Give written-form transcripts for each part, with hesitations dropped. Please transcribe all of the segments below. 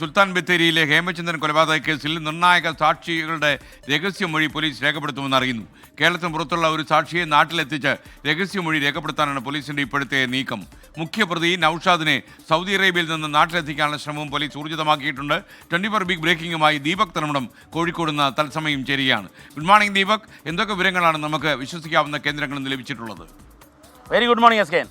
സുൽത്താൻ ബത്തേരിയിലെ ഹേമചന്ദ്രൻ കൊലപാതക കേസിൽ നിർണായക സാക്ഷികളുടെ രഹസ്യമൊഴി പോലീസ് രേഖപ്പെടുത്തുമെന്ന് അറിയുന്നു. കേരളത്തിന് പുറത്തുള്ള ഒരു സാക്ഷിയെ നാട്ടിലെത്തിച്ച് രഹസ്യമൊഴി രേഖപ്പെടുത്താനാണ് പോലീസിന്റെ ഇപ്പോഴത്തെ നീക്കം. മുഖ്യപ്രതി നൌഷാദിനെ സൗദി അറേബ്യയിൽ നിന്ന് നാട്ടിലെത്തിക്കാനുള്ള ശ്രമവും പോലീസ് ഊർജിതമാക്കിയിട്ടുണ്ട്. 24 ബിഗ് ബ്രേക്കിംഗുമായി ദീപക് തലമുടം കോഴിക്കോട് നിന്ന് തത്സമയം ചേരുകയാണ്. ഗുഡ് മോർണിംഗ് ദീപക്, എന്തൊക്കെ വിവരങ്ങളാണ് നമുക്ക് വിശ്വസിക്കാവുന്ന കേന്ദ്രങ്ങളിൽ നിന്ന് ലഭിച്ചിട്ടുള്ളത്? Very good morning S K.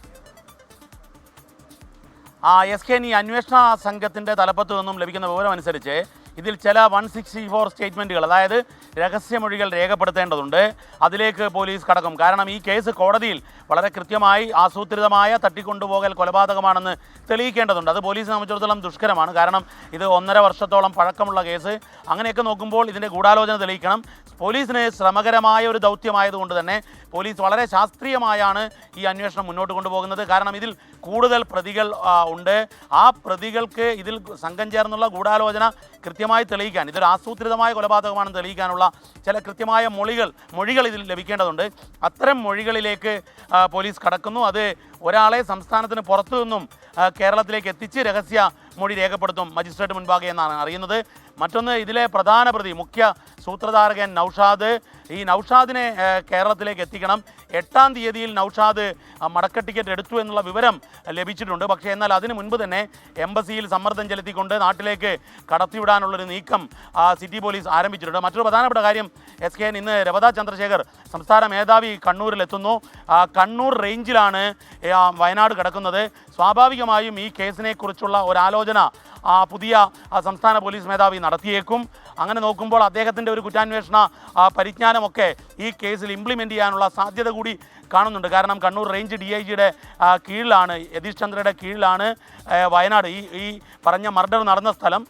ഈ അന്വേഷണ സംഘത്തിൻ്റെ തലപ്പത്തു നിന്നും ലഭിക്കുന്ന വിവരം അനുസരിച്ച് ഇതിൽ ചില 164 സ്റ്റേറ്റ്മെൻറ്റുകൾ, അതായത് രഹസ്യമൊഴികൾ രേഖപ്പെടുത്തേണ്ടതുണ്ട്. അതിലേക്ക് പോലീസ് കടക്കും. കാരണം ഈ കേസ് കോടതിയിൽ വളരെ കൃത്യമായി ആസൂത്രിതമായ തട്ടിക്കൊണ്ടുപോകൽ കൊലപാതകമാണെന്ന് തെളിയിക്കേണ്ടതുണ്ട്. അത് പോലീസിനെ സംബന്ധിച്ചിടത്തോളം ദുഷ്കരമാണ്. കാരണം ഇത് 1.5 വർഷത്തോളം പഴക്കമുള്ള കേസ്. അങ്ങനെയൊക്കെ നോക്കുമ്പോൾ ഇതിൻ്റെ ഗൂഢാലോചന തെളിയിക്കണം. പോലീസിന് ശ്രമകരമായ ഒരു ദൗത്യമായതുകൊണ്ട് തന്നെ പോലീസ് വളരെ ശാസ്ത്രീയമായാണ് ഈ അന്വേഷണം മുന്നോട്ട് കൊണ്ടുപോകുന്നത്. കാരണം ഇതിൽ കൂടുതൽ പ്രതികൾ ഉണ്ട്. ആ പ്രതികൾക്ക് ഇതിൽ സംഘം ചേർന്നുള്ള ഗൂഢാലോചന കൃത്യമായി തെളിയിക്കാൻ, ഇതൊരു ആസൂത്രിതമായ കൊലപാതകമാണെന്ന് തെളിയിക്കാനുള്ള ചില കൃത്യമായ മൊഴികൾ ഇതിൽ ലഭിക്കേണ്ടതുണ്ട്. അത്തരം മൊഴികളിലേക്ക് പോലീസ് കടക്കുന്നു. അത് ഒരാളെ സംസ്ഥാനത്തിന് പുറത്തു നിന്നും കേരളത്തിലേക്ക് എത്തിച്ച് രഹസ്യ മൊഴി രേഖപ്പെടുത്തും മജിസ്ട്രേറ്റ് മുൻപാകെ എന്നാണ് അറിയുന്നത്. മറ്റൊന്ന്, ഇതിലെ പ്രധാന പ്രതി, മുഖ്യ സൂത്രധാരകൻ നൌഷാദ്, ഈ നൌഷാദിനെ കേരളത്തിലേക്ക് എത്തിക്കണം. 8-ാം തീയതിയിൽ നൌഷാദ് മടക്ക ടിക്കറ്റ് എടുത്തു എന്നുള്ള വിവരം ലഭിച്ചിട്ടുണ്ട്. പക്ഷേ എന്നാൽ അതിന് മുൻപ് തന്നെ എംബസിയിൽ സമ്മർദ്ദം ചെലുത്തിക്കൊണ്ട് നാട്ടിലേക്ക് കടത്തിവിടാനുള്ളൊരു നീക്കം സിറ്റി പോലീസ് ആരംഭിച്ചിട്ടുണ്ട്. മറ്റൊരു പ്രധാനപ്പെട്ട കാര്യം എസ് കെ, ഇന്ന് രവത ചന്ദ്രശേഖർ സംസ്ഥാന മേധാവി കണ്ണൂരിലെത്തുന്നു. കണ്ണൂർ റേഞ്ചിലാണ് വയനാട് കിടക്കുന്നത്. സ്വാഭാവികമായും ഈ കേസിനെക്കുറിച്ചുള്ള ഒരാലോചന പുതിയ സംസ്ഥാന പോലീസ് മേധാവി നടത്തിയേക്കും. അങ്ങനെ നോക്കുമ്പോൾ അദ്ദേഹത്തിൻ്റെ ഒരു കുറ്റാന്വേഷണ പരിജ്ഞാനമൊക്കെ ഈ കേസിൽ ഇംപ്ലിമെൻ്റ് ചെയ്യാനുള്ള സാധ്യത കൂടി കാണുന്നുണ്ട്. കാരണം കണ്ണൂർ റേഞ്ച് DIGയുടെ കീഴിലാണ്, യതീഷ് ചന്ദ്രയുടെ കീഴിലാണ് വയനാട് ഈ പറഞ്ഞ മർഡർ നടന്ന സ്ഥലം.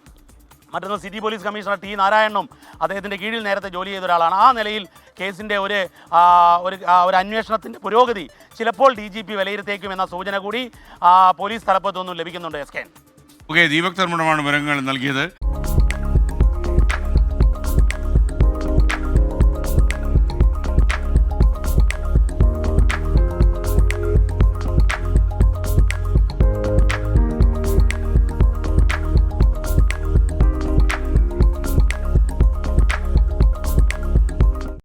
മറ്റൊന്ന്, സിറ്റി പോലീസ് കമ്മീഷണർ T നാരായണനും അദ്ദേഹത്തിൻ്റെ കീഴിൽ നേരത്തെ ജോലി ചെയ്ത ഒരാളാണ്. ആ നിലയിൽ കേസിൻ്റെ ഒരു അന്വേഷണത്തിൻ്റെ പുരോഗതി ചിലപ്പോൾ DGP വിലയിരുത്തേക്കുമെന്ന സൂചന കൂടി പോലീസ് തലപ്പത്തൊന്നും ലഭിക്കുന്നുണ്ട് എസ് കെ. ദീപക് തലമുടമാണ് വിവരങ്ങൾ നൽകിയത്.